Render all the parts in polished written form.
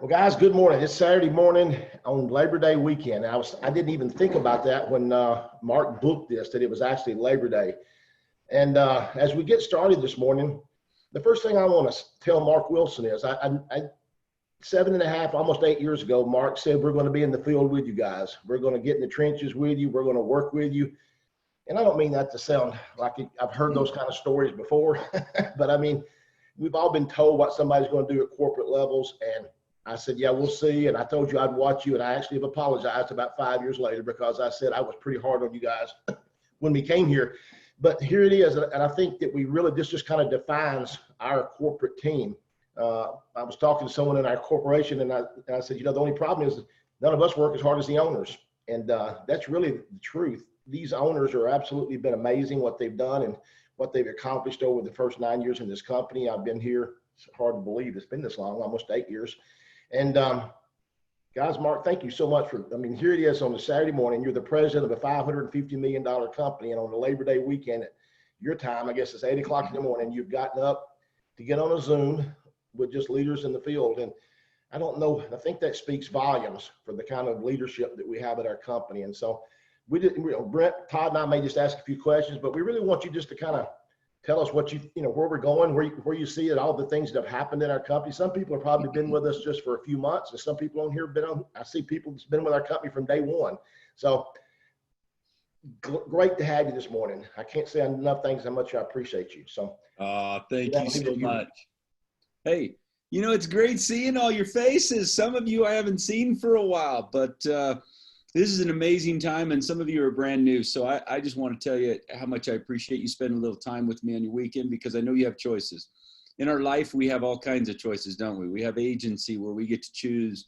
Well, guys, good morning. It's Saturday morning on Labor Day weekend. I didn't even think about that when Mark booked this, that it was actually Labor Day. And as we get started this morning, the first thing I want to tell Mark Wilson is, I 7.5, almost 8 years ago, Mark said, we're going to be in the field with you guys. We're going to get in the trenches with you. We're going to work with you. And I don't mean that to sound like I've heard those kind of stories before, but I mean, we've all been told what somebody's going to do at corporate levels. And I said, yeah, we'll see. And I told you I'd watch you. And I actually have apologized about 5 years later because I said I was pretty hard on you guys when we came here. But here it is. And I think that this just kind of defines our corporate team. I was talking to someone in our corporation and I said, the only problem is none of us work as hard as the owners. And that's really the truth. These owners are absolutely been amazing what they've done and what they've accomplished over the first 9 years in this company. I've been here. It's hard to believe it's been this long, almost 8 years. And guys, Mark, thank you so much here it is on a Saturday morning. You're the president of a $550 million company. And on the Labor Day weekend at your time, I guess it's 8 o'clock in the morning, you've gotten up to get on a Zoom with just leaders in the field. And I don't know, I think that speaks volumes for the kind of leadership that we have at our company. And so Brent, Todd and I may just ask a few questions, but we really want you just to kind of tell us what where we're going, where you see it, all the things that have happened in our company. Some people have probably been with us just for a few months, and some people on here I see people that's been with our company from day one. So great to have you this morning. I can't say enough things how much I appreciate you. So thank you so much. Hey, it's great seeing all your faces. Some of you I haven't seen for a while, but this is an amazing time, and some of you are brand new. So I just want to tell you how much I appreciate you spending a little time with me on your weekend, because I know you have choices. In our life, we have all kinds of choices, don't we? We have agency where we get to choose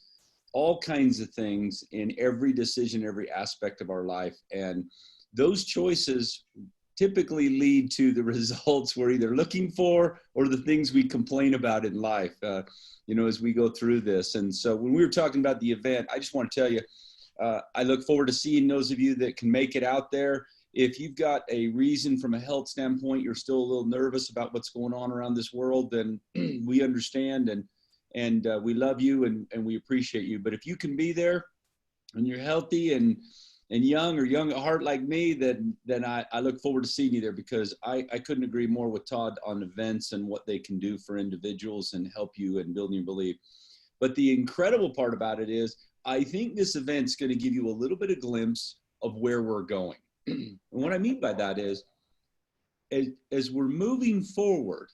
all kinds of things in every decision, every aspect of our life. And those choices typically lead to the results we're either looking for or the things we complain about in life, as we go through this. And so when we were talking about the event, I just want to tell you, I look forward to seeing those of you that can make it out there. If you've got a reason from a health standpoint, you're still a little nervous about what's going on around this world, then we understand and we love you and we appreciate you. But if you can be there and you're healthy and young or young at heart like me, then I look forward to seeing you there, because I couldn't agree more with Todd on events and what they can do for individuals and help you in building your belief. But the incredible part about it is, I think this event's going to give you a little bit of glimpse of where we're going. And what I mean by that is, as we're moving forward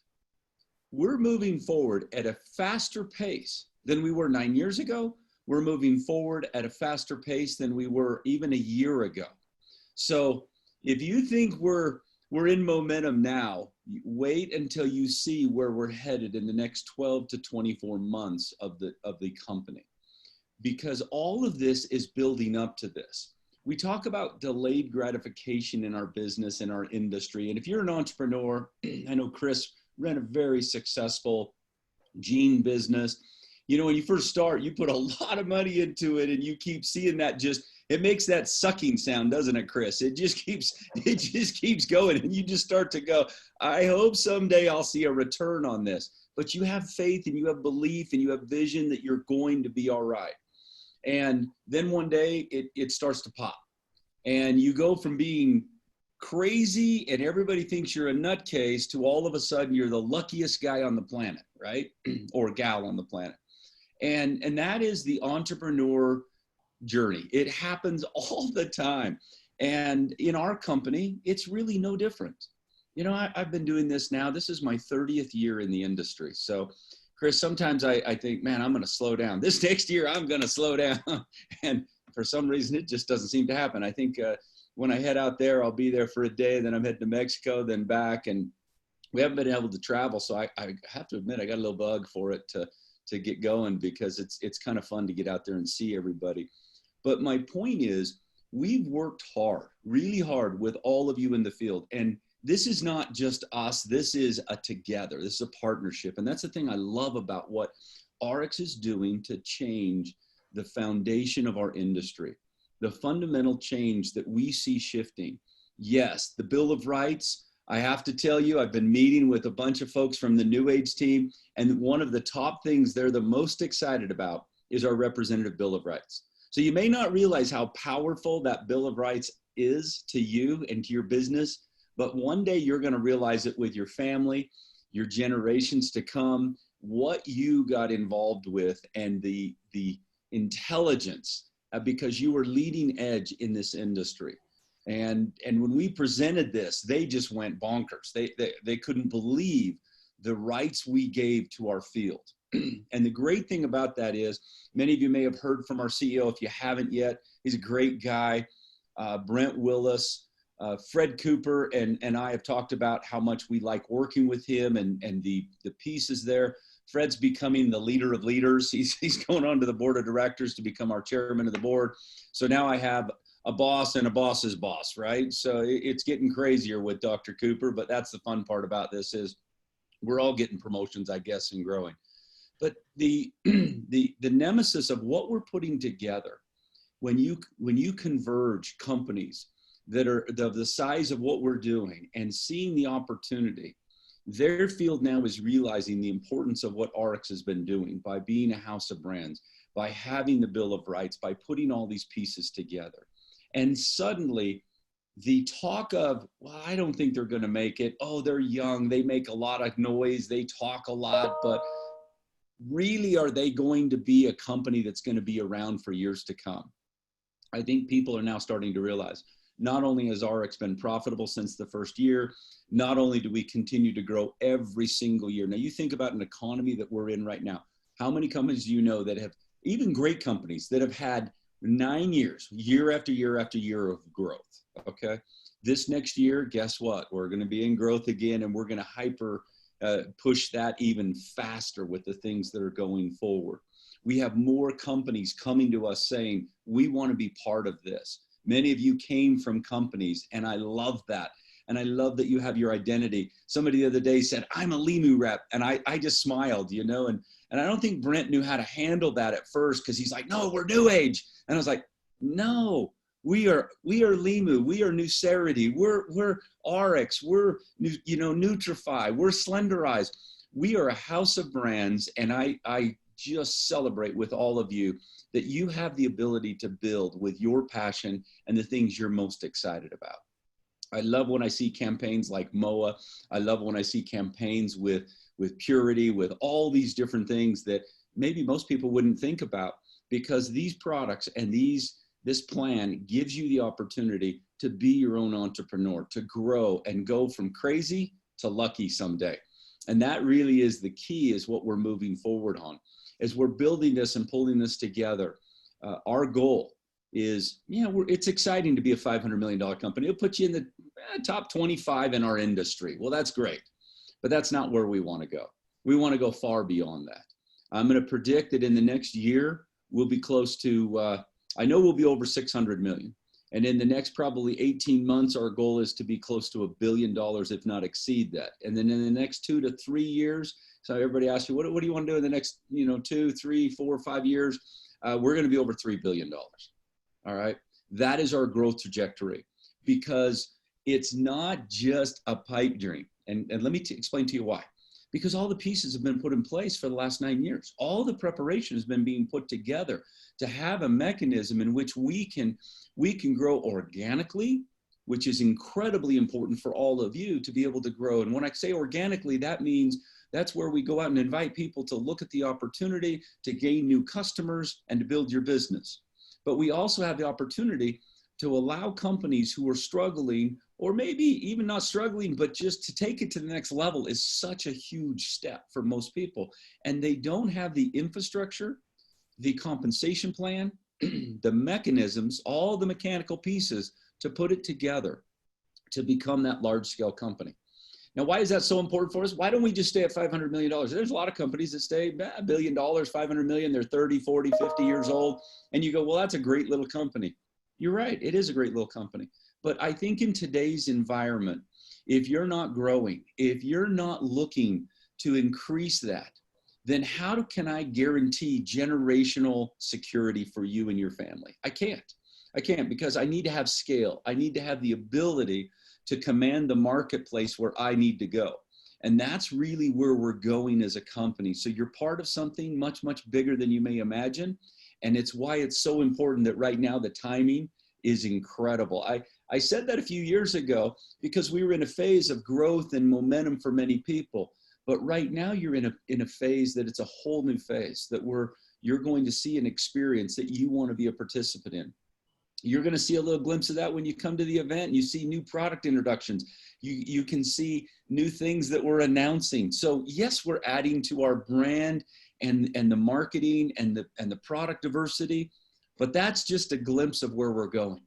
at a faster pace than we were 9 years ago. We're moving forward at a faster pace than we were even a year ago. So if you think we're in momentum now, wait until you see where we're headed in the next 12 to 24 months of the company. Because all of this is building up to this. We talk about delayed gratification in our business, in our industry. And if you're an entrepreneur, I know Chris ran a very successful jean business. When you first start, you put a lot of money into it and you keep seeing that it makes that sucking sound, doesn't it, Chris? It just keeps going, and you just start to go, I hope someday I'll see a return on this. But you have faith and you have belief and you have vision that you're going to be all right. And then one day it starts to pop, and you go from being crazy and everybody thinks you're a nutcase to all of a sudden you're the luckiest guy on the planet, right? Or gal on the planet. And that is the entrepreneur journey. It happens all the time. And in our company, it's really no different. I've been doing this now. This is my 30th year in the industry. So Chris, sometimes I think, man, I'm going to slow down. This next year, I'm going to slow down. And for some reason, it just doesn't seem to happen. I think when I head out there, I'll be there for a day, then I'm heading to Mexico, then back. And we haven't been able to travel. So I have to admit, I got a little bug for it to get going, because it's kind of fun to get out there and see everybody. But my point is, we've worked hard, really hard with all of you in the field. And this is not just us. This is a together. This is a partnership. And that's the thing I love about what RX is doing to change the foundation of our industry, the fundamental change that we see shifting. Yes, the Bill of Rights, I have to tell you, I've been meeting with a bunch of folks from the New Age team, and one of the top things they're the most excited about is our representative Bill of Rights. So you may not realize how powerful that Bill of Rights is to you and to your business, but one day you're going to realize it with your family, your generations to come, what you got involved with, and the intelligence, because you were leading edge in this industry. And when we presented this, they just went bonkers. They couldn't believe the rights we gave to our field. And the great thing about that is, many of you may have heard from our CEO. If you haven't yet, he's a great guy. Brent Willis, Fred Cooper, and I have talked about how much we like working with him and the pieces there. Fred's becoming the leader of leaders. He's going on to the board of directors to become our chairman of the board. So now I have a boss and a boss's boss, right? So it's getting crazier with Dr. Cooper, but that's the fun part about this is we're all getting promotions, I guess, and growing. But the nemesis of what we're putting together, when you converge companies that are the size of what we're doing and seeing the opportunity, their field now is realizing the importance of what RX has been doing by being a house of brands, by having the Bill of Rights, by putting all these pieces together. And suddenly the talk of, well, I don't think they're going to make it. Oh, they're young. They make a lot of noise. They talk a lot, but really, are they going to be a company that's going to be around for years to come? I think people are now starting to realize, not only has RX been profitable since the first year, not only do we continue to grow every single year. Now, you think about an economy that we're in right now. How many companies do you know that have, even great companies, that have had 9 years, year after year after year of growth, okay? This next year, guess what? We're going to be in growth again, and we're going to push that even faster with the things that are going forward. We have more companies coming to us saying, we want to be part of this. Many of you came from companies, and I love that. And I love that you have your identity. Somebody the other day said, I'm a Limu rep. And I just smiled, you know, and I don't think Brent knew how to handle that at first, because he's like, no, we're New Age. And I was like, no, we are Limu, we are Nucerity, we're RX, we're Nutrify, we're Slenderize. We are a house of brands, and I just celebrate with all of you that you have the ability to build with your passion and the things you're most excited about. I love when I see campaigns like MOA. I love when I see campaigns with Purity, with all these different things that maybe most people wouldn't think about, because these products and this plan gives you the opportunity to be your own entrepreneur, to grow and go from crazy to lucky someday. And that really is the key, is what we're moving forward on. As we're building this and pulling this together, our goal is, it's exciting to be a $500 million company. It'll put you in the top 25 in our industry. Well, that's great, but that's not where we want to go. We want to go far beyond that. I'm going to predict that in the next year, we'll be close to, I know we'll be over 600 million. And in the next probably 18 months, our goal is to be close to $1 billion, if not exceed that. And then in the next 2 to 3 years, so everybody asks you, what do you want to do in the next 2, 3, 4, 5 years? We're going to be over $3 billion. All right. That is our growth trajectory, because it's not just a pipe dream. And let me explain to you why. Because all the pieces have been put in place for the last 9 years. All the preparation has been being put together to have a mechanism in which we can grow organically, which is incredibly important for all of you to be able to grow. And when I say organically, that means that's where we go out and invite people to look at the opportunity to gain new customers and to build your business. But we also have the opportunity to allow companies who are struggling, or maybe even not struggling, but just to take it to the next level is such a huge step for most people. And they don't have the infrastructure, the compensation plan, the mechanisms, all the mechanical pieces to put it together to become that large scale company. Now, why is that so important for us? Why don't we just stay at $500 million? There's a lot of companies that stay $1 billion, $500 million, they're 30, 40, 50 years old. And you go, well, that's a great little company. You're right, it is a great little company. But I think in today's environment, if you're not growing, if you're not looking to increase that, then how can I guarantee generational security for you and your family? I can't, because I need to have scale. I need to have the ability to command the marketplace where I need to go. And that's really where we're going as a company. So you're part of something much, much bigger than you may imagine. And it's why it's so important that right now the timing is incredible. I said that a few years ago because we were in a phase of growth and momentum for many people. But right now you're in a phase that it's a whole new phase that you're going to see an experience that you want to be a participant in. You're going to see a little glimpse of that when you come to the event and you see new product introductions. You can see new things that we're announcing. So yes, we're adding to our brand and the marketing and the product diversity, but that's just a glimpse of where we're going.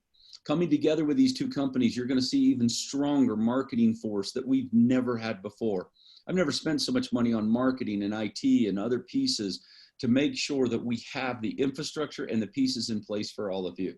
Coming together with these two companies, you're going to see even stronger marketing force that we've never had before. I've never spent so much money on marketing and IT and other pieces to make sure that we have the infrastructure and the pieces in place for all of you.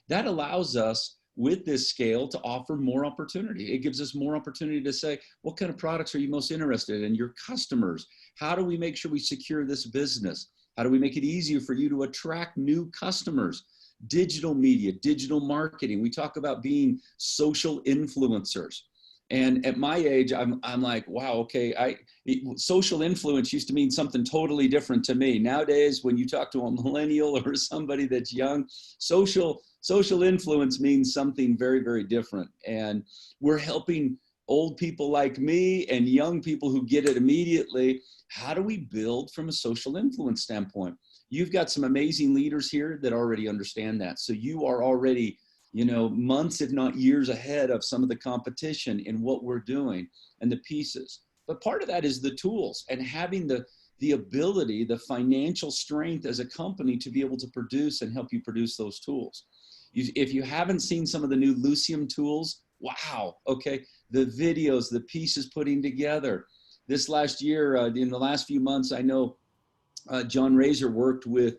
That allows us with this scale to offer more opportunity. It gives us more opportunity to say, what kind of products are you most interested in? Your customers. How do we make sure we secure this business? How do we make it easier for you to attract new customers? Digital media, digital marketing. We talk about being social influencers. And at my age, I'm like, wow, okay, social influence used to mean something totally different to me. Nowadays, when you talk to a millennial or somebody that's young, social influence means something very, very different. And we're helping old people like me and young people who get it immediately. How do we build from a social influence standpoint? You've got some amazing leaders here that already understand that. So you are already, months, if not years ahead of some of the competition in what we're doing and the pieces. But part of that is the tools and having the ability, the financial strength as a company to be able to produce and help you produce those tools. If you haven't seen some of the new Lucium tools, wow, okay, the videos, the pieces putting together. This last year, in the last few months, I know John Razor worked with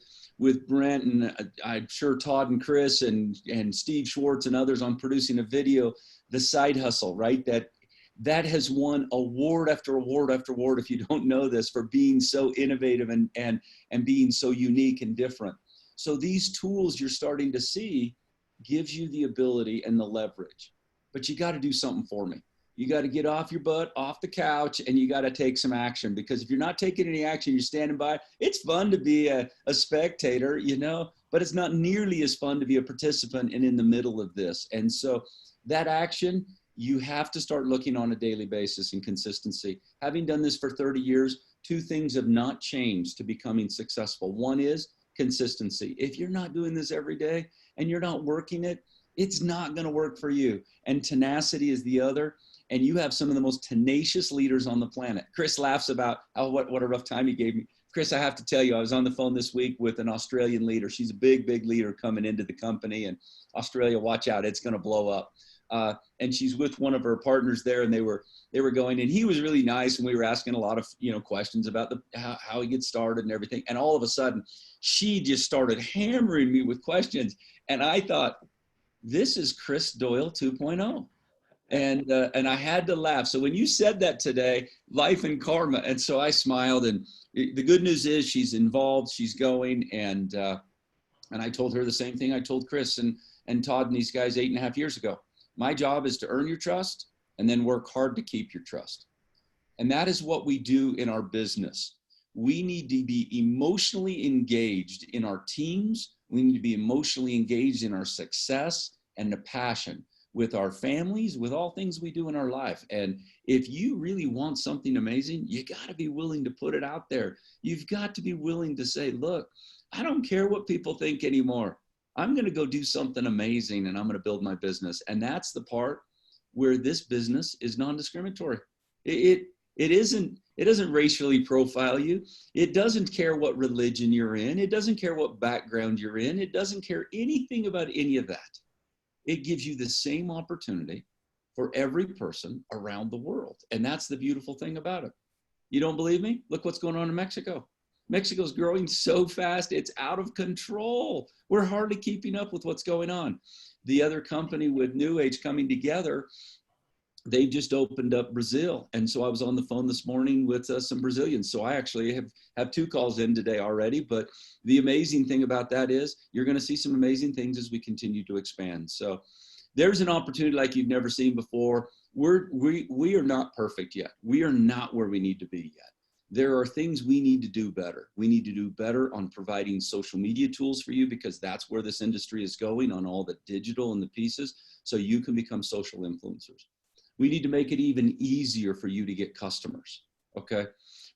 Brent and I'm sure Todd and Chris and Steve Schwartz and others on producing a video, The Side Hustle, right? That has won award after award after award, if you don't know this, for being so innovative and being so unique and different. So these tools you're starting to see gives you the ability and the leverage, but you got to do something for me. You got to get off your butt, off the couch, and you got to take some action, because if you're not taking any action, you're standing by. It's fun to be a spectator, but it's not nearly as fun to be a participant and in the middle of this. And so that action, you have to start looking on a daily basis and consistency. Having done this for 30 years, two things have not changed to becoming successful. One is consistency. If you're not doing this every day and you're not working it, it's not going to work for you. And tenacity is the other. And you have some of the most tenacious leaders on the planet. Chris laughs about what a rough time he gave me. Chris, I have to tell you, I was on the phone this week with an Australian leader. She's a big, big leader coming into the company. And Australia, watch out, it's going to blow up. And she's with one of her partners there, and they were going, and he was really nice, and we were asking a lot of questions about how he gets started and everything. And all of a sudden, she just started hammering me with questions, and I thought, this is Chris Doyle 2.0. And I had to laugh. So when you said that today, life and karma, and so I smiled. And the good news is she's involved, she's going, and I told her the same thing I told Chris and Todd and these guys 8.5 years ago. My job is to earn your trust and then work hard to keep your trust. And that is what we do in our business. We need to be emotionally engaged in our teams. We need to be emotionally engaged in our success and the passion with our families, with all things we do in our life. And if you really want something amazing, you got to be willing to put it out there. You've got to be willing to say, look, I don't care what people think anymore. I'm going to go do something amazing, and I'm going to build my business. And that's the part where this business is non-discriminatory. It doesn't racially profile you. It doesn't care what religion you're in. It doesn't care what background you're in. It doesn't care anything about any of that. It gives you the same opportunity for every person around the world. And that's the beautiful thing about it. You don't believe me? Look what's going on in Mexico. Mexico's growing so fast, it's out of control. We're hardly keeping up with what's going on. The other company with New Age coming together, they just opened up Brazil. And so I was on the phone this morning with some Brazilians. So I actually have 2 calls in today already. But the amazing thing about that is you're going to see some amazing things as we continue to expand. So there's an opportunity like you've never seen before. we are not perfect yet. We are not where we need to be yet. There are things we need to do better. We need to do better on providing social media tools for you, because that's where this industry is going, on all the digital and the pieces, so you can become social influencers. We need to make it even easier for you to get customers, okay?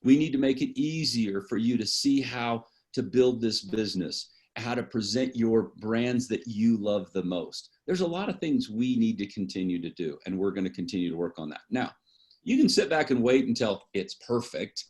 We need to make it easier for you to see how to build this business, how to present your brands that you love the most. There's a lot of things we need to continue to do, and we're going to continue to work on that. Now, you can sit back and wait until it's perfect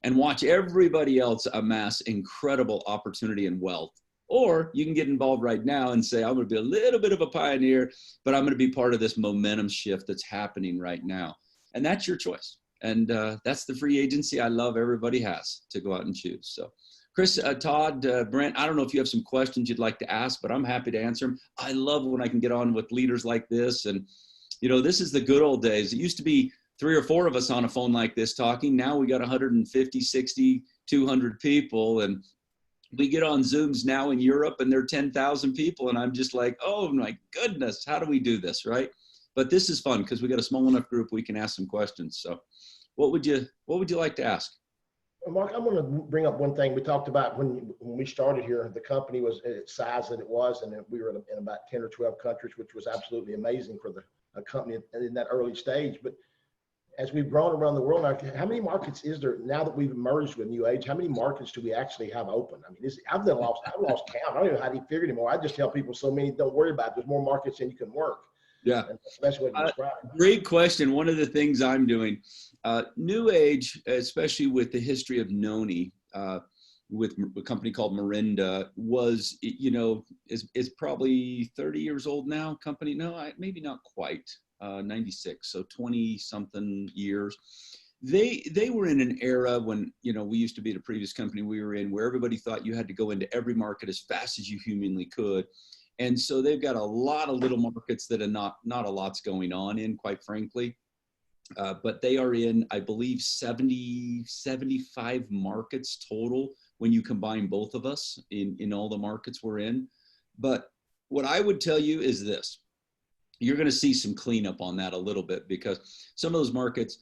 and watch everybody else amass incredible opportunity and wealth. Or you can get involved right now and say, I'm going to be a little bit of a pioneer, but I'm going to be part of this momentum shift that's happening right now. And that's your choice. And that's the free agency I love everybody has to go out and choose. So Chris, Todd, Brent, I don't know if you have some questions you'd like to ask, but I'm happy to answer them. I love when I can get on with leaders like this. And, you know, this is the good old days. It used to be 3 or 4 of us on a phone like this talking. Now we got 150, 60, 200 people. And we get on Zooms now in Europe and there are 10,000 people. And I'm just like, oh my goodness, how do we do this, right? But this is fun because we got a small enough group we can ask some questions. So what would you like to ask? Mark, I want to bring up one thing. We talked about when we started here, the company was its size that it was, and we were in about 10 or 12 countries, which was absolutely amazing for a company in that early stage. But as we've grown around the world, now, how many markets is there now that we've merged with New Age? How many markets do we actually have open? I mean, I've lost count. I don't even know how to figure anymore. I just tell people so many, don't worry about it. There's more markets than you can work. Yeah. And that's the best way to describe it. Great question. One of the things I'm doing, New Age, especially with the history of Noni, with a company called Mirinda, was, you know, is probably 30 years old now. Company, no, maybe not quite, 96, so 20 something years. They were in an era when, you know, we used to be at a previous company we were in, where everybody thought you had to go into every market as fast as you humanly could. And so they've got a lot of little markets that are not a lot's going on in, quite frankly. But they are in, I believe, 75 markets total when you combine both of us in all the markets we're in. But what I would tell you is this: you're going to see some cleanup on that a little bit, because some of those markets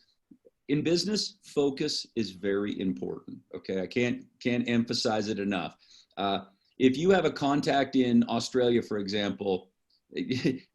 in business, focus is very important. Okay, I can't emphasize it enough. If you have a contact in Australia, for example,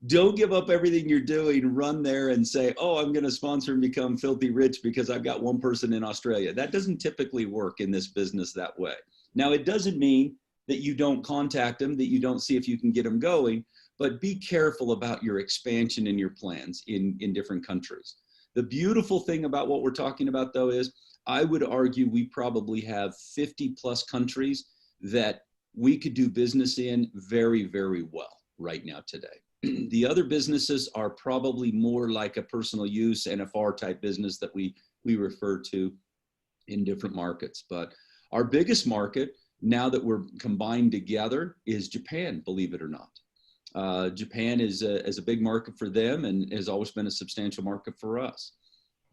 don't give up everything you're doing, run there and say, oh, I'm going to sponsor and become filthy rich because I've got one person in Australia. That doesn't typically work in this business that way. Now, it doesn't mean that you don't contact them, that you don't see if you can get them going, but be careful about your expansion and your plans in different countries. The beautiful thing about what we're talking about, though, is I would argue we probably have 50 plus countries that we could do business in very, very well right now today. The other businesses are probably more like a personal use NFR type business that we refer to in different markets. But our biggest market, now that we're combined together, is Japan, believe it or not. Japan is a big market for them and has always been a substantial market for us.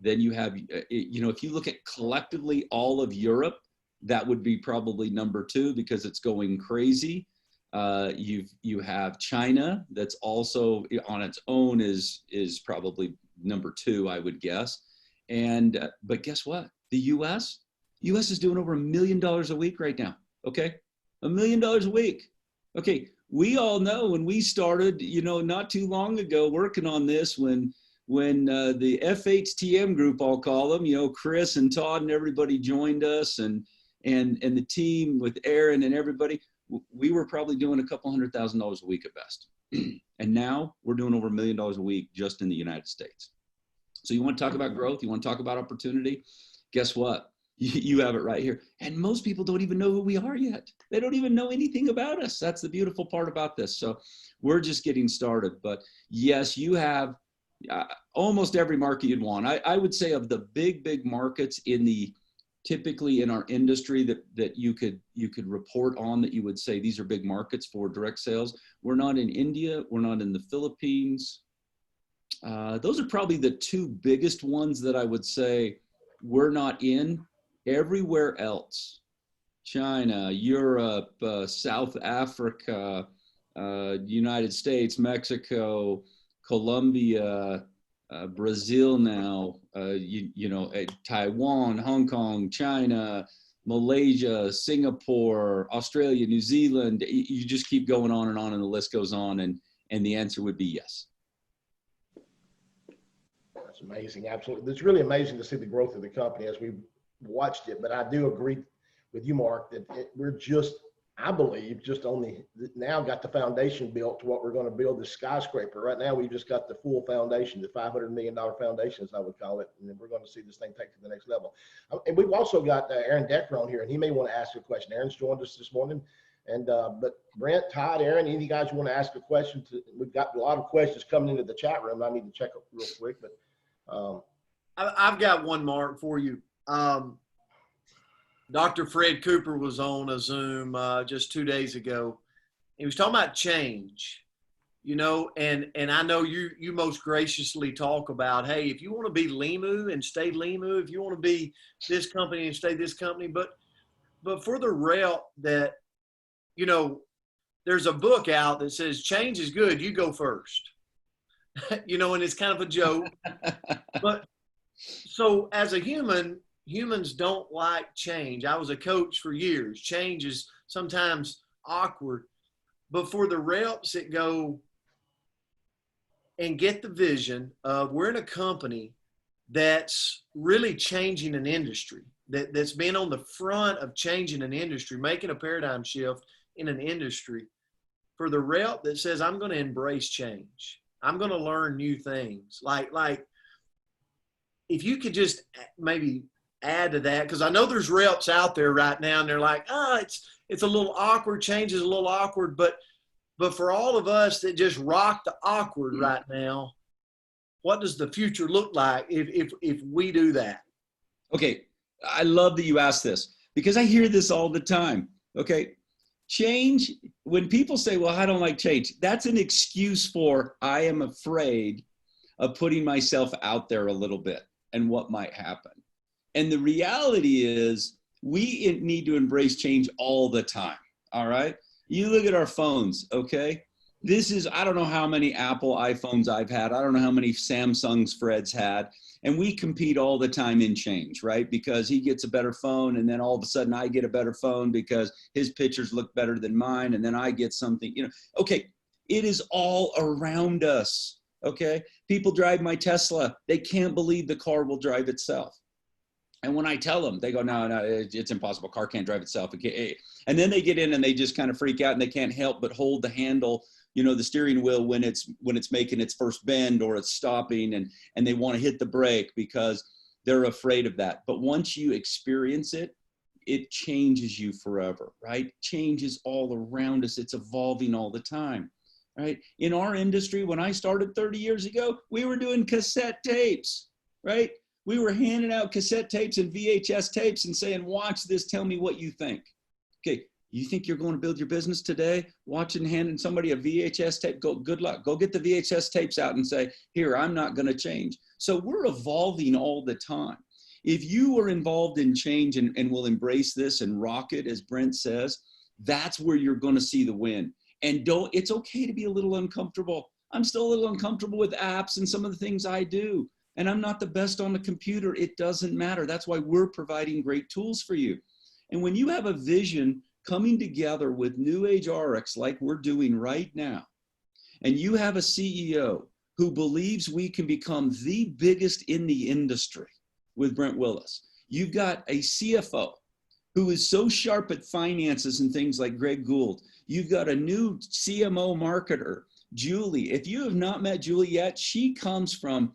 Then you have, you know, if you look at collectively all of Europe, that would be probably number 2 because it's going crazy. You have China, that's also on its own is probably number 2, I would guess. And but guess what? The U.S. is doing over $1 million a week right now. Okay, $1 million a week. Okay, we all know when we started, you know, not too long ago working on this, when the FHTM group, I'll call them, you know, Chris and Todd and everybody joined us, and the team with Aaron and everybody, we were probably doing a couple $100,000 a week at best. And now we're doing over $1 million a week just in the United States. So you want to talk about growth? You want to talk about opportunity? Guess what? You have it right here. And most people don't even know who we are yet. They don't even know anything about us. That's the beautiful part about this. So we're just getting started. But yes, you have almost every market you'd want. I would say of the big markets typically in our industry that you could report on, that you would say these are big markets for direct sales. We're not in India. We're not in the Philippines. Those are probably the 2 biggest ones that I would say we're not in. Everywhere else, China, Europe, South Africa, United States, Mexico, Colombia, Brazil now, Taiwan, Hong Kong, China, Malaysia, Singapore, Australia, New Zealand. You just keep going on, and the list goes on. And the answer would be yes. That's amazing. Absolutely. It's really amazing to see the growth of the company as we've watched it. But I do agree with you, Mark, that we're just, I believe, just only now got the foundation built to what we're going to build, this skyscraper. Right now, we've just got the full foundation, the $500 million foundation, as I would call it. And then we're going to see this thing take to the next level. And we've also got Aaron Decker on here, and he may want to ask a question. Aaron's joined us this morning. And but Brent, Todd, Aaron, any of you guys want to ask a question? We've got a lot of questions coming into the chat room. I need to check it real quick, but I've got one, Mark, for you. Dr. Fred Cooper was on a Zoom just 2 days ago. He was talking about change, and I know you most graciously talk about, hey, if you want to be Limu and stay Limu, if you want to be this company and stay this company, but for the rep that, there's a book out that says change is good, you go first, and it's kind of a joke, but so as a humans don't like change. I was a coach for years. Change is sometimes awkward, but for the reps that go and get the vision of, we're in a company that's really changing an industry, that's been on the front of changing an industry, making a paradigm shift in an industry. For the rep that says, I'm going to embrace change, I'm going to learn new things. Like if you could just maybe add to that, because I know there's reps out there right now and they're like, it's a little awkward, change is a little awkward, but for all of us that just rock the awkward right now, what does the future look like if we do that? Okay, I love that you asked this, because I hear this all the time. Okay, change, when people say, well, I don't like change, that's an excuse for, I am afraid of putting myself out there a little bit and what might happen. And the reality is, we need to embrace change all the time. All right. You look at our phones. Okay. I don't know how many Apple iPhones I've had. I don't know how many Samsungs Fred's had. And we compete all the time in change, right? Because he gets a better phone, and then all of a sudden I get a better phone because his pictures look better than mine. And then I get something, okay. It is all around us. Okay. People drive my Tesla. They can't believe the car will drive itself. And when I tell them, they go, no, it's impossible. Car can't drive itself. And then they get in and they just kind of freak out, and they can't help but hold the handle, the steering wheel when it's making its first bend or it's stopping, and they want to hit the brake because they're afraid of that. But once you experience it, it changes you forever, right? Change is all around us. It's evolving all the time, right? In our industry, when I started 30 years ago, we were doing cassette tapes, right? We were handing out cassette tapes and VHS tapes and saying, watch this, tell me what you think. Okay, you think you're going to build your business today? Handing somebody a VHS tape, good luck. Go get the VHS tapes out and say, here, I'm not going to change. So we're evolving all the time. If you are involved in change and will embrace this and rock it, as Brent says, that's where you're going to see the win. And it's okay to be a little uncomfortable. I'm still a little uncomfortable with apps and some of the things I do. And I'm not the best on the computer. It doesn't matter. That's why we're providing great tools for you. And when you have a vision coming together with New Age RX like we're doing right now, and you have a CEO who believes we can become the biggest in the industry with Brent Willis, you've got a CFO who is so sharp at finances and things like Greg Gould. You've got a new CMO marketer, Julie. If you have not met Julie yet, she comes from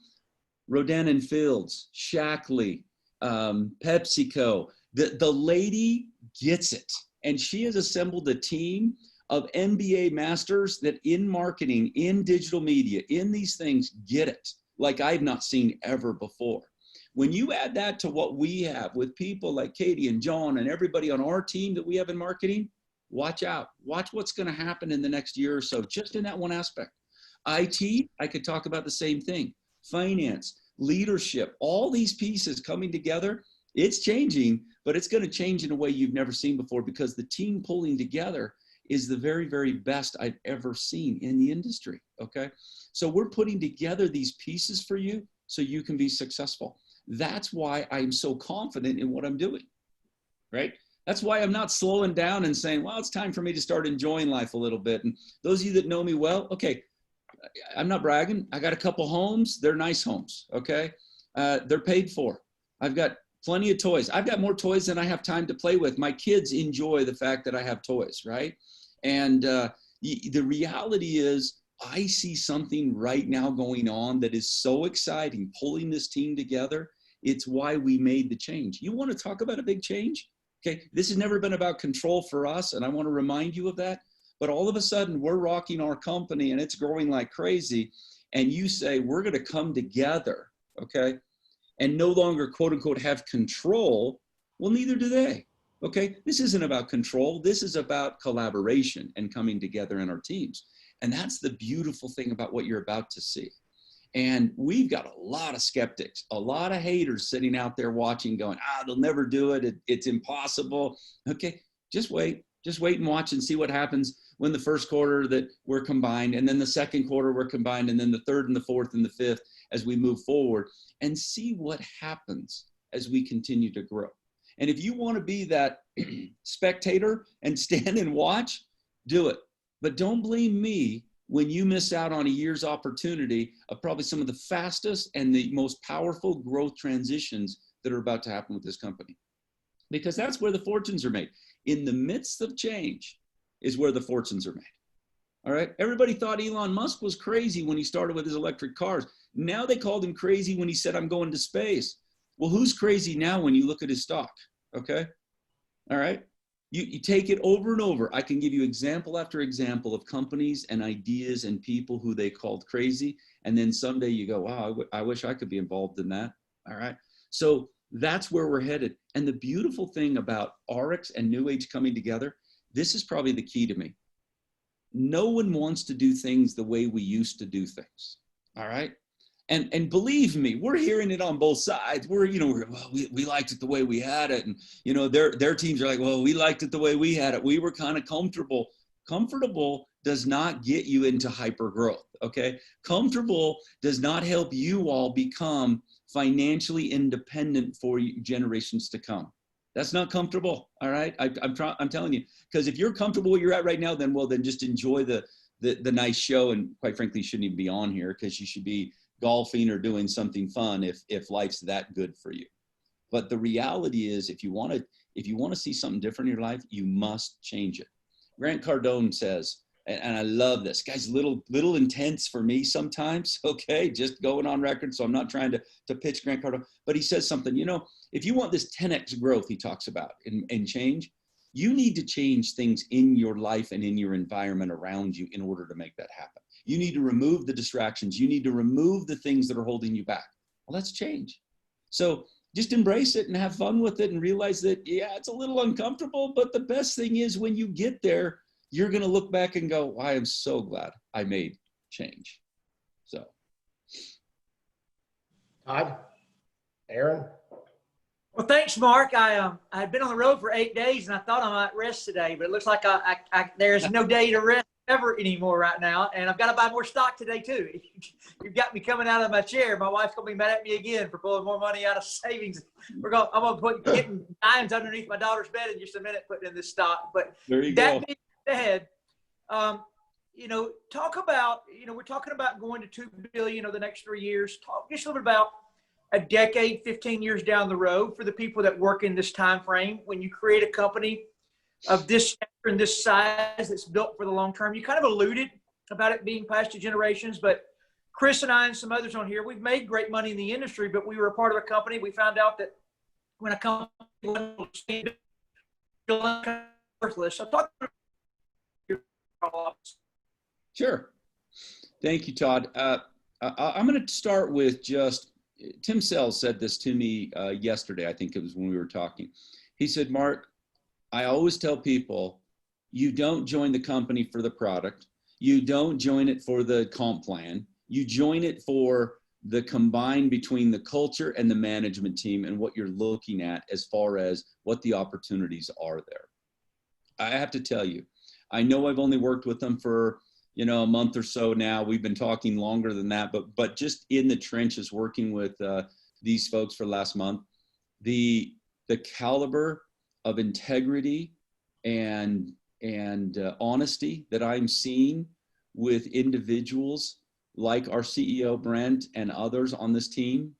Rodan and Fields, Shackley, PepsiCo. The lady gets it. And she has assembled a team of MBA masters that in marketing, in digital media, in these things get it like I've not seen ever before. When you add that to what we have with people like Katie and John and everybody on our team that we have in marketing, watch out. Watch what's going to happen in the next year or so, just in that one aspect. IT, I could talk about the same thing. Finance, leadership, all these pieces coming together, it's changing, but it's going to change in a way you've never seen before, because the team pulling together is the very, very best I've ever seen in the industry, okay? So we're putting together these pieces for you so you can be successful. That's why I'm so confident in what I'm doing, right? That's why I'm not slowing down and saying, well, it's time for me to start enjoying life a little bit. And those of you that know me well, okay, I'm not bragging. I got a couple homes. They're nice homes, okay? They're paid for. I've got plenty of toys. I've got more toys than I have time to play with. My kids enjoy the fact that I have toys, right? And the reality is, I see something right now going on that is so exciting, pulling this team together. It's why we made the change. You want to talk about a big change? Okay, this has never been about control for us, and I want to remind you of that. But all of a sudden, we're rocking our company, and it's growing like crazy. And you say, we're going to come together, okay, and no longer, quote unquote, have control. Well, neither do they. Okay, this isn't about control. This is about collaboration and coming together in our teams. And that's the beautiful thing about what you're about to see. And we've got a lot of skeptics, a lot of haters sitting out there watching, going, they'll never do it. It's impossible. Okay, just wait and watch and see what happens when the first quarter that we're combined, and then the second quarter we're combined, and then the third and the fourth and the fifth as we move forward, and see what happens as we continue to grow. And if you want to be that spectator and stand and watch, do it. But don't blame me when you miss out on a year's opportunity of probably some of the fastest and the most powerful growth transitions that are about to happen with this company. Because that's where the fortunes are made. In the midst of change is where the fortunes are made. All right. Everybody thought Elon Musk was crazy when he started with his electric cars. Now they called him crazy when he said, I'm going to space. Well, who's crazy now when you look at his stock? Okay. All right. You take it over and over. I can give you example after example of companies and ideas and people who they called crazy. And then someday you go, wow, I wish I could be involved in that. All right. So that's where we're headed. And the beautiful thing about RX and New Age coming together, this is probably the key to me. No one wants to do things the way we used to do things. All right. And believe me, we're hearing it on both sides. We liked it the way we had it. And, their teams are like, well, we liked it the way we had it. We were kind of comfortable. Comfortable does not get you into hyper growth. Okay. Comfortable does not help you all become financially independent for generations to come. That's not comfortable. All right. I'm telling you, because if you're comfortable where you're at right now, then just enjoy the nice show. And quite frankly, you shouldn't even be on here, because you should be golfing or doing something fun if life's that good for you. But the reality is, if you want to see something different in your life, you must change it. Grant Cardone says, and I love this, guy's a little intense for me sometimes, okay, just going on record, so I'm not trying to pitch Grant Cardone, but he says something, if you want this 10x growth he talks about and change, you need to change things in your life and in your environment around you in order to make that happen. You need to remove the distractions. You need to remove the things that are holding you back. Well, that's change. So just embrace it and have fun with it and realize that, yeah, it's a little uncomfortable, but the best thing is when you get there, you're going to look back and go, I am so glad I made change. So. Todd, Aaron. Well, thanks, Mark. I had been on the road for 8 days, and I thought I might rest today, but it looks like there's no day to rest ever anymore right now, and I've got to buy more stock today too. You've got me coming out of my chair. My wife's gonna be mad at me again for pulling more money out of savings. I'm gonna put getting dimes underneath my daughter's bed in just a minute, putting in this stock. But there you that go. being said, talk about we're talking about going to 2 billion over the next 3 years. Talk just a little bit about a decade, 15 years down the road for the people that work in this time frame. When you create a company of this stature and this size that's built for the long term, you kind of alluded about it being past 2 generations, but Chris and I and some others on here, we've made great money in the industry, but we were a part of a company. We found out that when a company went worthless. So talk about your Sure. Thank you, Todd. I'm going to start with Tim Sells said this to me yesterday. I think it was when we were talking. He said, Mark, I always tell people, you don't join the company for the product. You don't join it for the comp plan. You join it for the combine between the culture and the management team and what you're looking at as far as what the opportunities are there. I have to tell you, I know I've only worked with them for, a month or so now. We've been talking longer than that, but just in the trenches working with these folks for last month, the caliber of integrity and honesty that I'm seeing with individuals like our CEO Brent and others on this team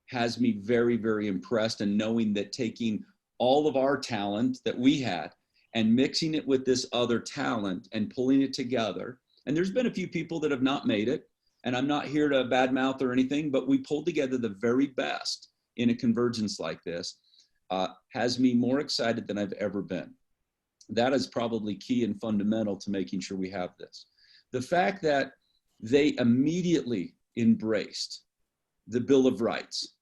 has me very, very impressed. And knowing that taking all of our talent that we had and mixing it with this other talent and pulling it together. And there's been a few people that have not made it, and I'm not here to badmouth or anything, but we pulled together the very best in a convergence like this, has me more excited than I've ever been. That is probably key and fundamental to making sure we have this. The fact that they immediately embraced the Bill of Rights,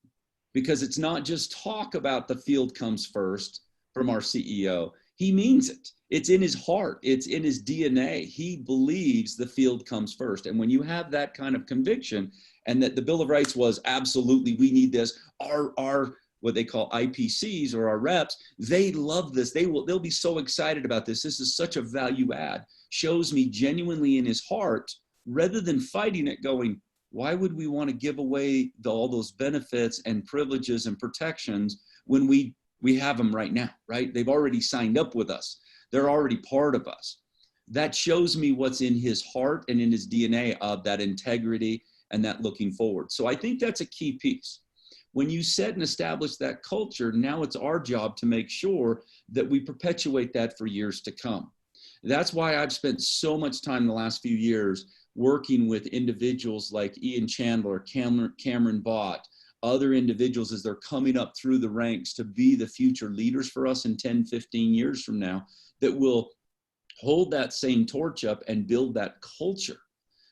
because it's not just talk about the field comes first from our CEO. He means it. It's in his heart. It's in his DNA. He believes the field comes first. And when you have that kind of conviction, and that the Bill of Rights was absolutely, we need this, our what they call IPCs or our reps, they love this. They'll be so excited about this. This is such a value add. Shows me genuinely in his heart, rather than fighting it, going, why would we want to give away all those benefits and privileges and protections when we have them right now, right? They've already signed up with us. They're already part of us. That shows me what's in his heart and in his DNA of that integrity and that looking forward. So I think that's a key piece. When you set and establish that culture, now it's our job to make sure that we perpetuate that for years to come. That's why I've spent so much time in the last few years working with individuals like Ian Chandler, Cameron Bott, other individuals as they're coming up through the ranks to be the future leaders for us in 10, 15 years from now, that will hold that same torch up and build that culture.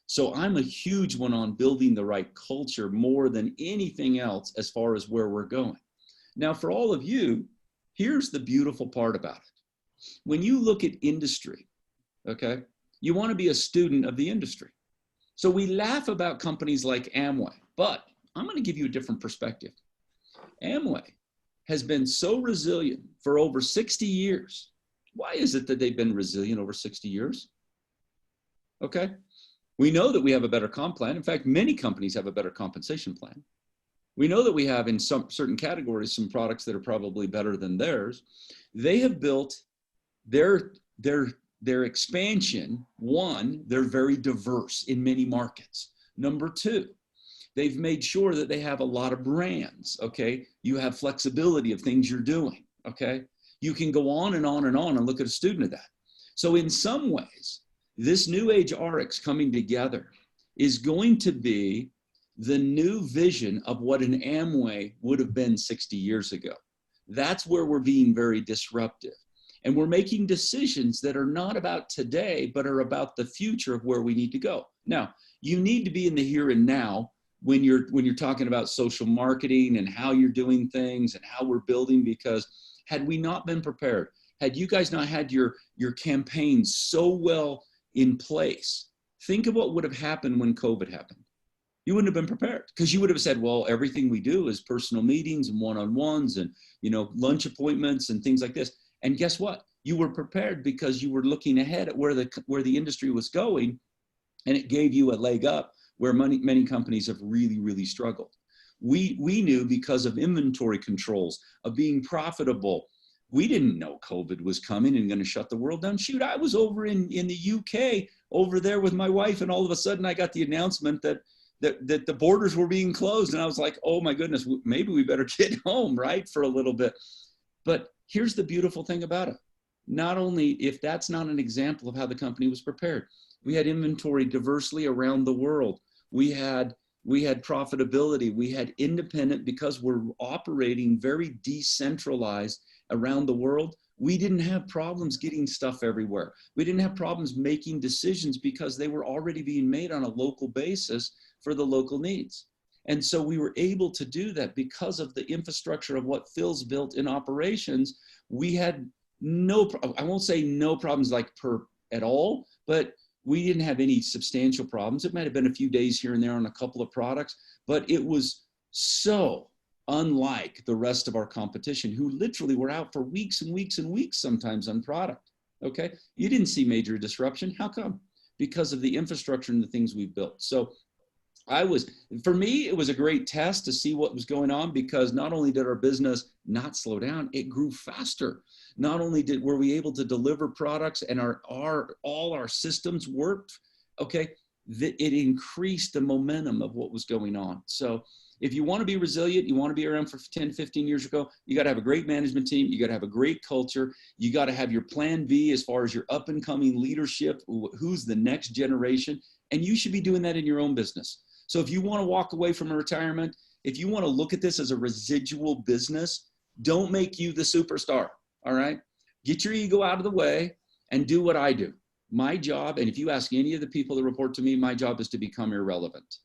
So I'm a huge one on building the right culture more than anything else as far as where we're going. Now, for all of you, here's the beautiful part about it. When you look at industry, okay, you want to be a student of the industry. So we laugh about companies like Amway, but I'm going to give you a different perspective. Amway has been so resilient for over 60 years. Why is it that they've been resilient over 60 years? Okay. We know that we have a better comp plan. In fact, many companies have a better compensation plan. We know that we have in some certain categories some products that are probably better than theirs. They have built their expansion. One, they're very diverse in many markets. Number two, they've made sure that they have a lot of brands, okay? You have flexibility of things you're doing, okay? You can go on and on and on and look at a student of that. So in some ways, this new age RX coming together is going to be the new vision of what an Amway would have been 60 years ago. That's where we're being very disruptive. And we're making decisions that are not about today, but are about the future of where we need to go. Now, you need to be in the here and now when you're talking about social marketing and how you're doing things and how we're building, because had we not been prepared, had you guys not had your campaigns so well in place, think of what would have happened when COVID happened. You wouldn't have been prepared, because you would have said, well, everything we do is personal meetings and one-on-ones and, lunch appointments and things like this. And guess what? You were prepared because you were looking ahead at where the industry was going, and it gave you a leg up where many companies have really, really struggled. We knew, because of inventory controls, of being profitable. We didn't know COVID was coming and going to shut the world down. Shoot, I was over in the UK over there with my wife, and all of a sudden I got the announcement that the borders were being closed. And I was like, oh my goodness, maybe we better get home, right, for a little bit. But here's the beautiful thing about it. Not only, if that's not an example of how the company was prepared, we had inventory diversely around the world. We had profitability. We had independent, because we're operating very decentralized around the world. We didn't have problems getting stuff everywhere. We didn't have problems making decisions because they were already being made on a local basis for the local needs. And so we were able to do that because of the infrastructure of what Phil's built in operations. We had I won't say no problems at all, but we didn't have any substantial problems. It might have been a few days here and there on a couple of products, but it was so unlike the rest of our competition, who literally were out for weeks and weeks and weeks sometimes on product. Okay. You didn't see major disruption. How come? Because of the infrastructure and the things we've built. So for me, it was a great test to see what was going on, because not only did our business not slow down, it grew faster. Not only were we able to deliver products and all our systems worked, okay, it increased the momentum of what was going on. So if you want to be resilient, you want to be around for 10, 15 years ago, you got to have a great management team. You got to have a great culture. You got to have your plan B as far as your up and coming leadership, who's the next generation. And you should be doing that in your own business. So if you want to walk away from a retirement, if you want to look at this as a residual business, don't make you the superstar. All right. Get your ego out of the way and do what I do. My job, and if you ask any of the people that report to me, my job is to become irrelevant.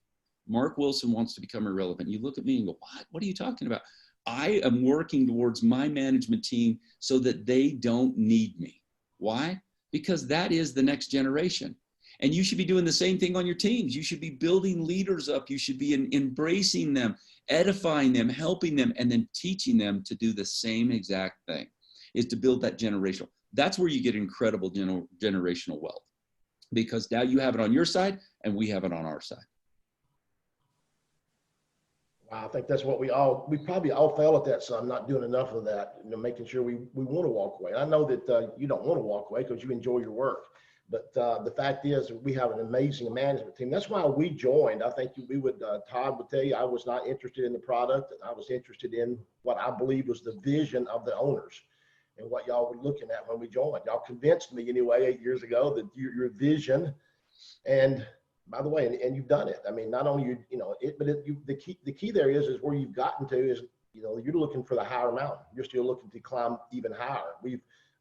Mark Wilson wants to become irrelevant. You look at me and go, what? What are you talking about? I am working towards my management team so that they don't need me. Why? Because that is the next generation. And you should be doing the same thing on your teams. You should be building leaders up. You should be embracing them, edifying them, helping them, and then teaching them to do the same exact thing, is to build that generational. That's where you get incredible generational wealth, because now you have it on your side and we have it on our side. Wow, I think that's what we probably all fail at that. So I'm not doing enough of that, making sure we want to walk away. I know that you don't want to walk away because you enjoy your work. But the fact is, we have an amazing management team. That's why we joined. I think Todd would tell you, I was not interested in the product. I was interested in what I believe was the vision of the owners and what y'all were looking at when we joined. Y'all convinced me anyway 8 years ago that your vision, and by the way, and you've done it. I mean, not only the key there is where you've gotten to is, you're looking for the higher mountain. You're still looking to climb even higher. I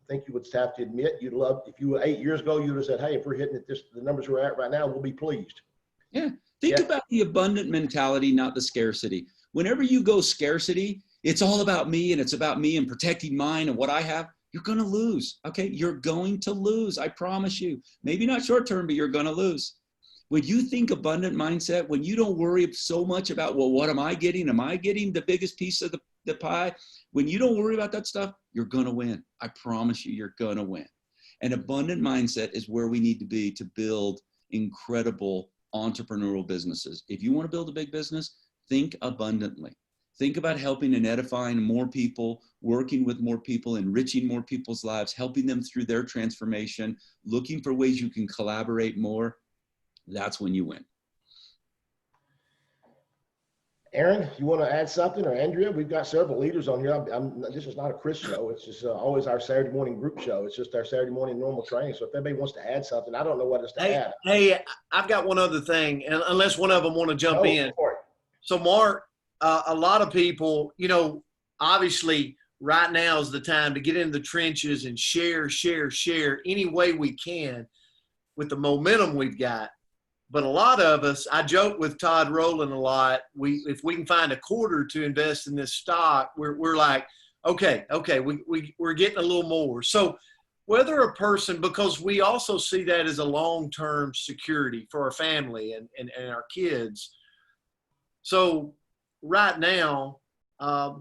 think you would have to admit if you were 8 years ago, you would have said, hey, if we're hitting at the numbers we're at right now, we'll be pleased. Yeah. Think about the abundant mentality, not the scarcity. Whenever you go scarcity, it's all about me and it's about me and protecting mine and what I have. You're going to lose. Okay. You're going to lose. I promise you. Maybe not short term, but you're going to lose. When you think abundant mindset, when you don't worry so much about, well, what am I getting? Am I getting the biggest piece of the pie? When you don't worry about that stuff, you're going to win. I promise you, you're going to win. An abundant mindset is where we need to be to build incredible entrepreneurial businesses. If you want to build a big business, think abundantly. Think about helping and edifying more people, working with more people, enriching more people's lives, helping them through their transformation, looking for ways you can collaborate more. That's when you win. Aaron, you want to add something, or Andrea? We've got several leaders on here. This is not a Chris show. It's just always our Saturday morning group show. It's just our Saturday morning normal training. So if anybody wants to add something, I don't know what else to add. Hey, I've got one other thing, and unless one of them want to jump in. So Mark, a lot of people, obviously right now is the time to get into the trenches and share any way we can with the momentum we've got. But a lot of us, I joke with Todd Rowland a lot, if we can find a quarter to invest in this stock, we're like, okay, we're getting a little more. So whether a person, because we also see that as a long-term security for our family and our kids. So right now,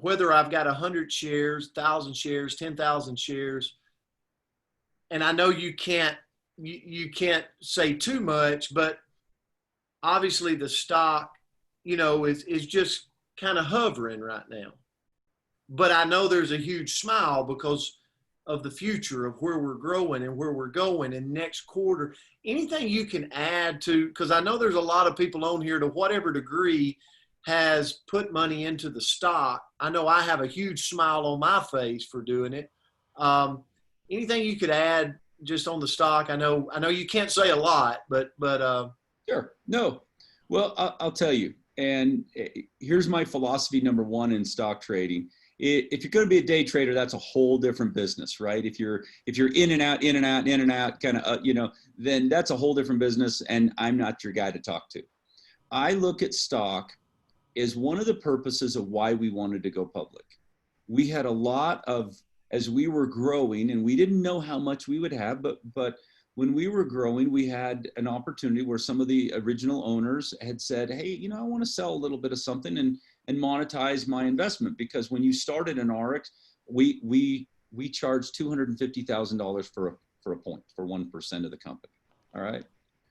whether I've got 100 shares, 1,000 shares, 10,000 shares, and I know you can't say too much, but obviously the stock, is just kind of hovering right now. But I know there's a huge smile because of the future of where we're growing and where we're going in next quarter. Anything you can add to, because I know there's a lot of people on here to whatever degree has put money into the stock. I know I have a huge smile on my face for doing it. Anything you could add just on the stock? I know you can't say a lot, but Sure. No. Well, I'll tell you. And here's my philosophy number one in stock trading. If you're going to be a day trader, that's a whole different business, right? If you're in and out, kind of, then that's a whole different business. And I'm not your guy to talk to. I look at stock as one of the purposes of why we wanted to go public. We had a lot of, as we were growing, and we didn't know how much we would have, but when we were growing, we had an opportunity where some of the original owners had said, hey, I want to sell a little bit of something and monetize my investment. Because when you started an RX, we charged $250,000 for a point, for 1% of the company. All right.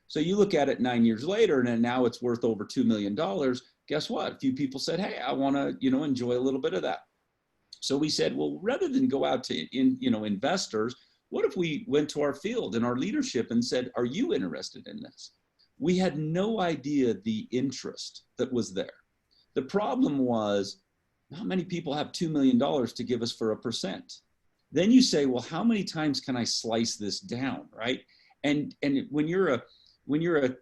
So you look at it 9 years later, and now it's worth over $2 million. Guess what? A few people said, hey, I want to, enjoy a little bit of that. So we said, well, rather than go out to investors, what if we went to our field and our leadership and said, are you interested in this? We had no idea the interest that was there. The problem was, not many people have $2 million to give us for 1%. Then you say, well, how many times can I slice this down, right? And when you're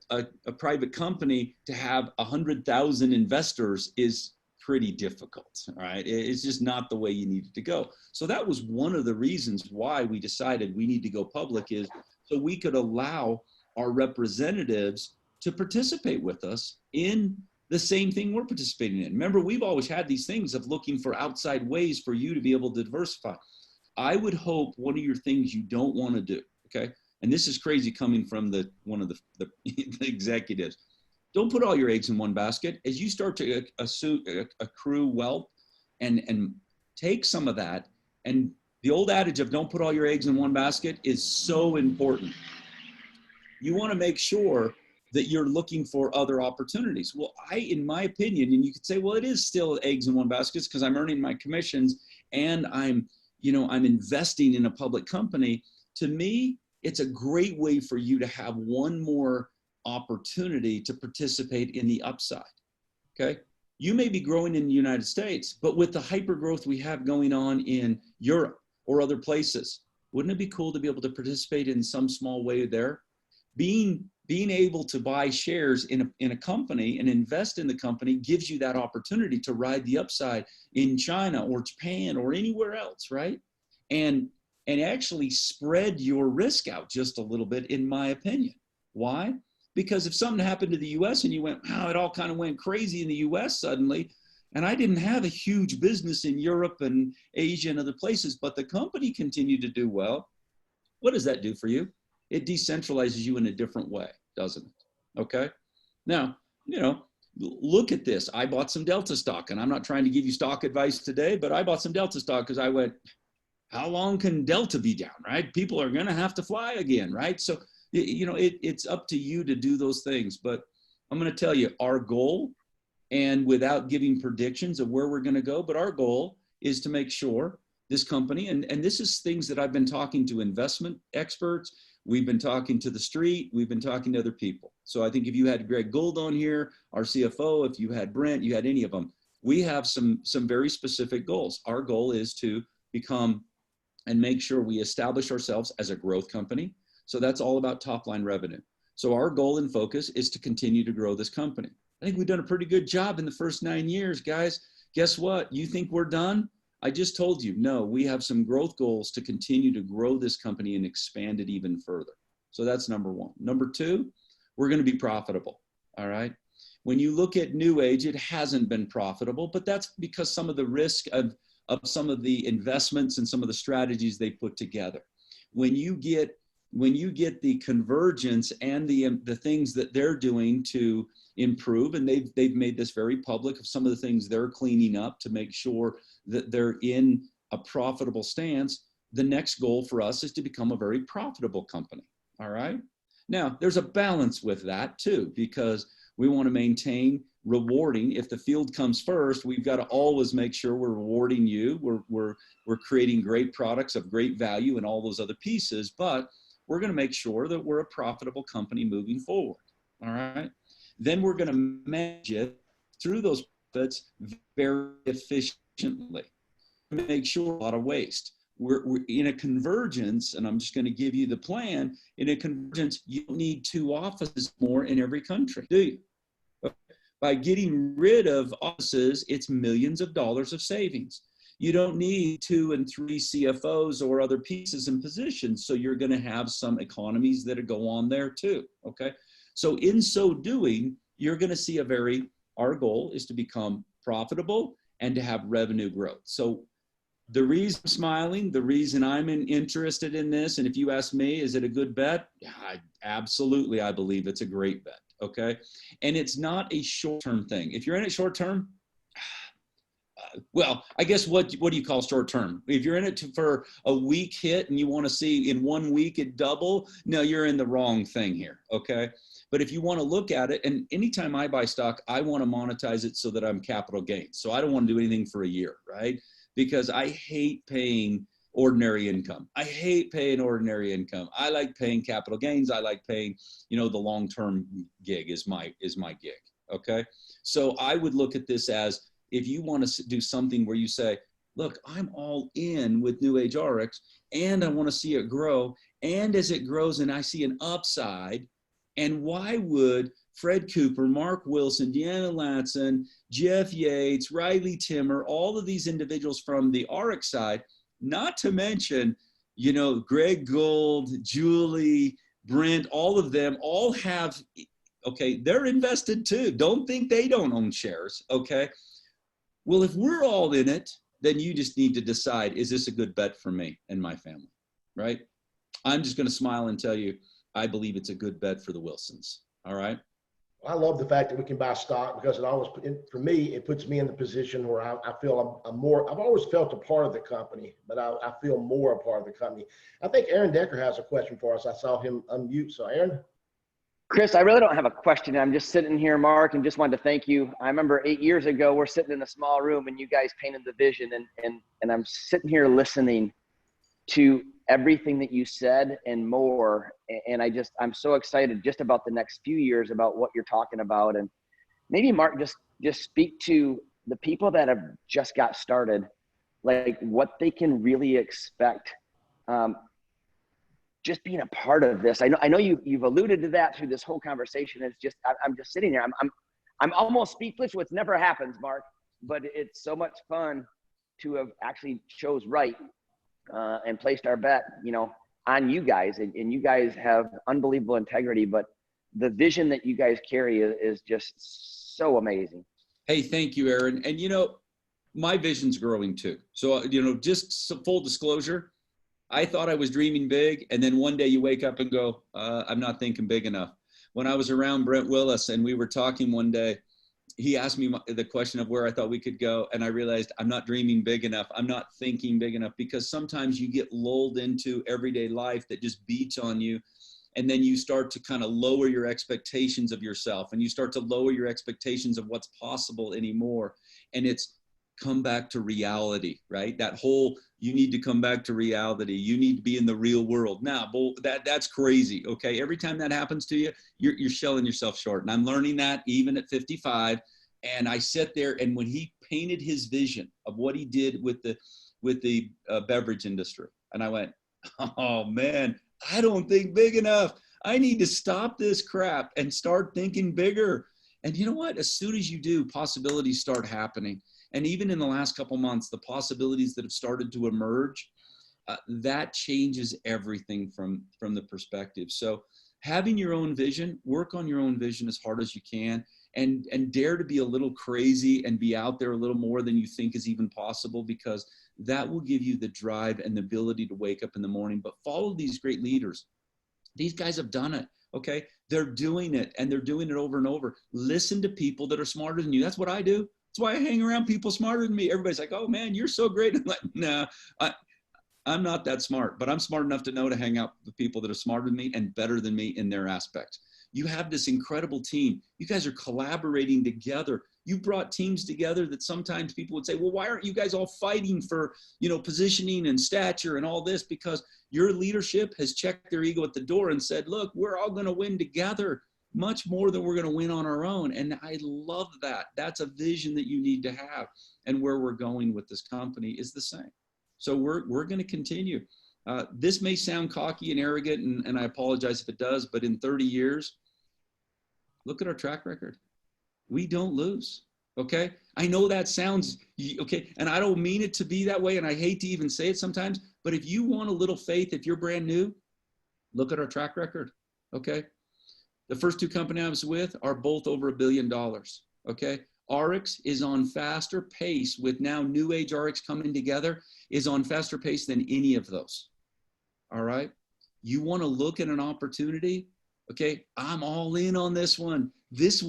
a private company, to have 100,000 investors is pretty difficult, right? It's just not the way you need it to go. So that was one of the reasons why we decided we need to go public, is so we could allow our representatives to participate with us in the same thing we're participating in. Remember, we've always had these things of looking for outside ways for you to be able to diversify. I would hope one of your things you don't want to do, okay? And this is crazy coming from one of the executives. Don't put all your eggs in one basket. As you start to accrue wealth and take some of that, and the old adage of don't put all your eggs in one basket is so important. You want to make sure that you're looking for other opportunities. Well, in my opinion, and you could say, well, it is still eggs in one basket because I'm earning my commissions and I'm investing in a public company. To me, it's a great way for you to have one more opportunity to participate in the upside, okay? You may be growing in the United States, but with the hyper growth we have going on in Europe or other places, wouldn't it be cool to be able to participate in some small way there? Being able to buy shares in a company and invest in the company gives you that opportunity to ride the upside in China or Japan or anywhere else, right? And actually spread your risk out just a little bit, in my opinion. Why? Because if something happened to the US and you went, wow, it all kind of went crazy in the US suddenly, and I didn't have a huge business in Europe and Asia and other places, but the company continued to do well, what does that do for you? It decentralizes you in a different way, doesn't it? Okay. Now, look at this. I bought some Delta stock, and I'm not trying to give you stock advice today, but I bought some Delta stock because I went, how long can Delta be down, right? People are going to have to fly again, right? So, it's up to you to do those things. But I'm going to tell you our goal, and without giving predictions of where we're going to go, but our goal is to make sure this company, and this is things that I've been talking to investment experts, we've been talking to the street, we've been talking to other people. So I think if you had Greg Gould on here, our CFO, if you had Brent, you had any of them, we have some very specific goals. Our goal is to become and make sure we establish ourselves as a growth company. So that's all about top line revenue. So our goal and focus is to continue to grow this company. I think we've done a pretty good job in the first 9 years, guys. Guess what? You think we're done? I just told you, no, we have some growth goals to continue to grow this company and expand it even further. So that's number one. Number two, we're going to be profitable. All right. When you look at New Age, it hasn't been profitable, but that's because some of the risk of some of the investments and some of the strategies they put together. When you get the convergence and the things that they're doing to improve, and they've made this very public of some of the things they're cleaning up to make sure that they're in a profitable stance, the next goal for us is to become a very profitable company. All right. Now, there's a balance with that too, because we want to maintain rewarding. If the field comes first, we've got to always make sure we're rewarding you. We're creating great products of great value and all those other pieces, but we're going to make sure that we're a profitable company moving forward. All right. Then we're going to manage it through those profits very efficiently. Make sure a lot of waste. We're in a convergence, and I'm just going to give you the plan. In a convergence, you don't need 2 offices more in every country, do you? By getting rid of offices, it's millions of dollars of savings. You don't need 2 and 3 CFOs or other pieces and positions. So you're going to have some economies that go on there too. Okay. So in so doing, you're going to see our goal is to become profitable and to have revenue growth. So the reason I'm smiling, the reason I'm interested in this, and if you ask me, is it a good bet? Absolutely. I believe it's a great bet. Okay. And it's not a short-term thing. If you're in it short-term, Well, I guess what do you call short term? If you're in it for a week hit and you want to see in 1 week it double, no, you're in the wrong thing here. Okay. But if you want to look at it, and anytime I buy stock, I want to monetize it so that I'm capital gains. So I don't want to do anything for a year, right? Because I hate paying ordinary income. I hate paying ordinary income. I like paying capital gains. I like paying, the long-term gig is my gig. Okay. So I would look at this as, if you want to do something where you say, look, I'm all in with New Age RX and I want to see it grow. And as it grows and I see an upside, and why would Fred Cooper, Mark Wilson, Deanna Latson, Jeff Yates, Riley Timmer, all of these individuals from the RX side, not to mention, Greg Gold, Julie, Brent, all of them all have, okay, they're invested too. Don't think they don't own shares, okay? Well, if we're all in it, then you just need to decide, is this a good bet for me and my family, right? I'm just going to smile and tell you, I believe it's a good bet for the Wilsons, all right? I love the fact that we can buy stock, because it always, for me, it puts me in the position where I feel I'm more, I've always felt a part of the company, but I feel more a part of the company. I think Aaron Decker has a question for us. I saw him unmute. So Aaron. Chris, I really don't have a question. I'm just sitting here, Mark, and just wanted to thank you. I remember 8 years ago, we're sitting in a small room and you guys painted the vision, and I'm sitting here listening to everything that you said and more. And I'm so excited just about the next few years about what you're talking about. And maybe Mark, just speak to the people that have just got started, like what they can really expect. Just being a part of this. I know you've alluded to that through this whole conversation. It's just, I'm just sitting here. I'm almost speechless, which never happens, Mark, but it's so much fun to have actually chose right and placed our bet, on you guys. And you guys have unbelievable integrity, but the vision that you guys carry is just so amazing. Hey, thank you, Aaron. And my vision's growing too. So, just full disclosure, I thought I was dreaming big, and then one day you wake up and go, I'm not thinking big enough. When I was around Brent Willis and we were talking one day, he asked me the question of where I thought we could go, and I realized I'm not dreaming big enough. I'm not thinking big enough, because sometimes you get lulled into everyday life that just beats on you, and then you start to kind of lower your expectations of yourself, and you start to lower your expectations of what's possible anymore, and it's come back to reality, right? That whole, you need to come back to reality. You need to be in the real world. Now, that's crazy, okay? Every time that happens to you, you're selling yourself short. And I'm learning that even at 55. And I sit there, and when he painted his vision of what he did with the beverage industry, and I went, oh man, I don't think big enough. I need to stop this crap and start thinking bigger. And you know what? As soon as you do, possibilities start happening. And even in the last couple months, the possibilities that have started to emerge, that changes everything from the perspective. So having your own vision, work on your own vision as hard as you can, and dare to be a little crazy and be out there a little more than you think is even possible, because that will give you the drive and the ability to wake up in the morning. But follow these great leaders. These guys have done it. Okay. They're doing it, and they're doing it over and over. Listen to people that are smarter than you. That's what I do. That's why I hang around people smarter than me. Everybody's like, oh man, you're so great. I'm like, nah, I'm not that smart, but I'm smart enough to know to hang out with people that are smarter than me and better than me in their aspects. You have this incredible team. You guys are collaborating together. You brought teams together that sometimes people would say, well, why aren't you guys all fighting for, positioning and stature and all this? Because your leadership has checked their ego at the door and said, look, we're all going to win together, much more than we're going to win on our own. And I love that. That's a vision that you need to have. And where we're going with this company is the same. So we're going to continue. This may sound cocky and arrogant, and I apologize if it does, but in 30 years, look at our track record. We don't lose. Okay. I know that sounds okay. And I don't mean it to be that way. And I hate to even say it sometimes, but if you want a little faith, if you're brand new, look at our track record. Okay. The first two companies I was with are both over $1 billion. Okay. RX is on faster pace with now New Age RX coming together, is on faster pace than any of those. All right. You want to look at an opportunity? Okay. I'm all in on this one. This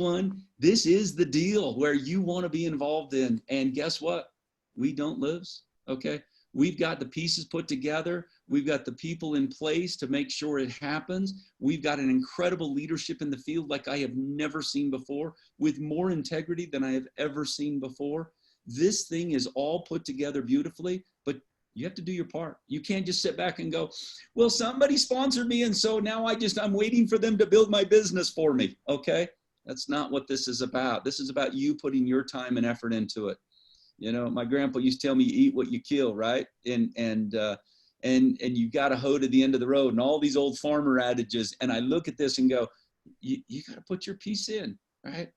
is the deal where you want to be involved in. And guess what? we don't lose, okay? We've got the pieces put together. We've got the people in place to make sure it happens. We've got an incredible leadership in the field like I have never seen before, with more integrity than I have ever seen before. This thing is all put together beautifully, but you have to do your part. You can't just sit back and go, well, somebody sponsored me, and so now I'm waiting for them to build my business for me, okay? That's not what this is about. This is about you putting your time and effort into it. You know, my grandpa used to tell me, eat what you kill, right? And you got a hoe to the end of the road, and all these old farmer adages. And I look at this and go, you got to put your piece in, right?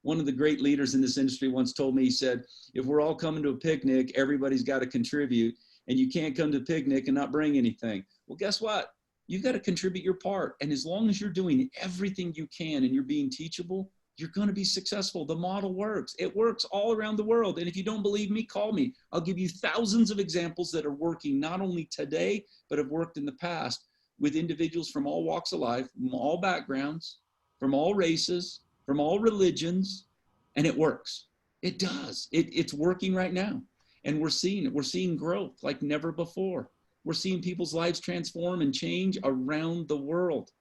One of the great leaders in this industry once told me, he said, if we're all coming to a picnic, everybody's got to contribute, and you can't come to a picnic and not bring anything. Well, guess what? You've got to contribute your part. And as long as you're doing everything you can and you're being teachable, you're going to be successful. The model works. It works all around the world. And if you don't believe me, call me. I'll give you thousands of examples that are working not only today, but have worked in the past with individuals from all walks of life, from all backgrounds, from all races, from all religions, and it works. It does. It's working right now. And we're seeing it. We're seeing growth like never before. We're seeing people's lives transform and change around the world,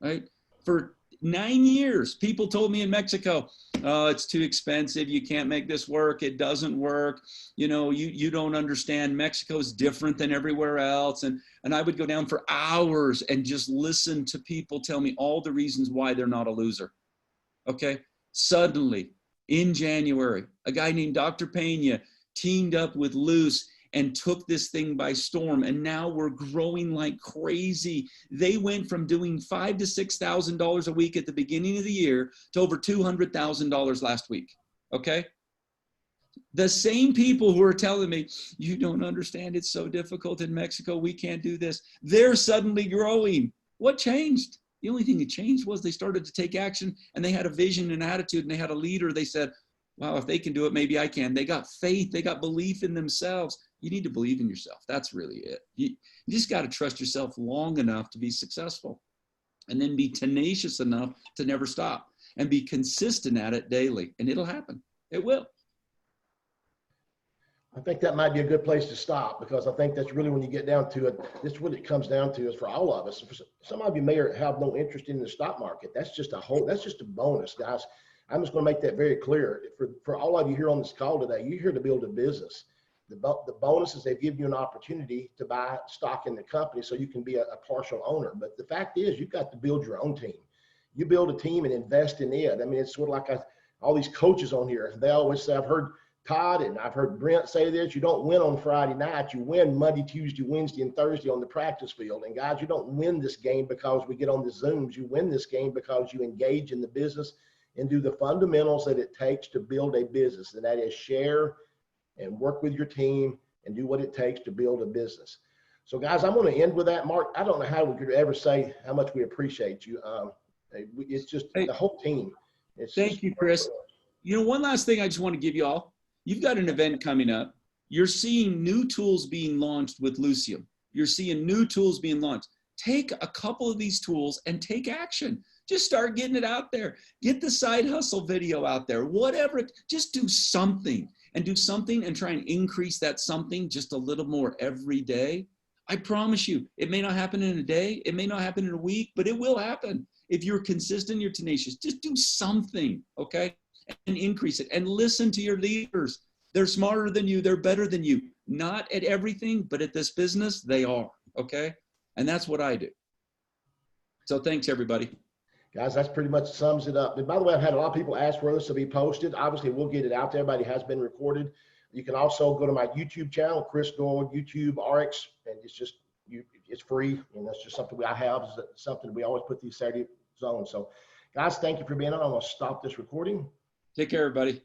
right? For 9 years, people told me in Mexico, oh, it's too expensive. You can't make this work. It doesn't work. You know, you don't understand. Mexico's different than everywhere else. And I would go down for hours and just listen to people tell me all the reasons why they're not a loser. Okay. Suddenly in January, a guy named Dr. Pena teamed up with Luce and took this thing by storm. And now we're growing like crazy. They went from doing $5,000 to $6,000 a week at the beginning of the year to over $200,000 last week. Okay. The same people who are telling me, you don't understand, it's so difficult in Mexico, we can't do this. They're suddenly growing. What changed? The only thing that changed was they started to take action, and they had a vision and attitude, and they had a leader. They said, wow, if they can do it, maybe I can. They got faith. They got belief in themselves. You need to believe in yourself. That's really it. You just got to trust yourself long enough to be successful, and then be tenacious enough to never stop and be consistent at it daily, and it'll happen. It will. I think that might be a good place to stop, because I think that's really, when you get down to it, this what it comes down to is for all of us. Some of you may have no interest in the stock market. That's just a bonus, guys. I'm just going to make that very clear. For all of you here on this call today, you're here to build a business. The bonus is they've given you an opportunity to buy stock in the company so you can be a partial owner. But the fact is, you've got to build your own team. You build a team and invest in it. I mean, it's sort of like all these coaches on here. They always say, I've heard Todd and I've heard Brent say this, you don't win on Friday night. You win Monday, Tuesday, Wednesday, and Thursday on the practice field. And guys, you don't win this game because we get on the Zooms. You win this game because you engage in the business and do the fundamentals that it takes to build a business. And that is share and work with your team and do what it takes to build a business. So guys, I'm going to end with that. Mark, I don't know how we could ever say how much we appreciate you. It's just the whole team. Thank you, Chris. You know, one last thing I just want to give you all. You've got an event coming up. You're seeing new tools being launched with Lucium. You're seeing new tools being launched. Take a couple of these tools and take action. Just start getting it out there. Get the side hustle video out there, whatever. Just do something and try and increase that something just a little more every day. I promise you, it may not happen in a day. It may not happen in a week, but it will happen. If you're consistent, you're tenacious, just do something, okay? And increase it, and listen to your leaders. They're smarter than you. They're better than you. Not at everything, but at this business, they are, okay? And that's what I do. So thanks, everybody. Guys, that's pretty much sums it up. And by the way, I've had a lot of people ask where this will be posted. Obviously, we'll get it out there. Everybody has been recorded. You can also go to my YouTube channel, Chris Doyle, YouTube RX, and it's free. And that's just something I have. It's something we always put these Saturday zones. So guys, thank you for being on. I'm going to stop this recording. Take care, everybody.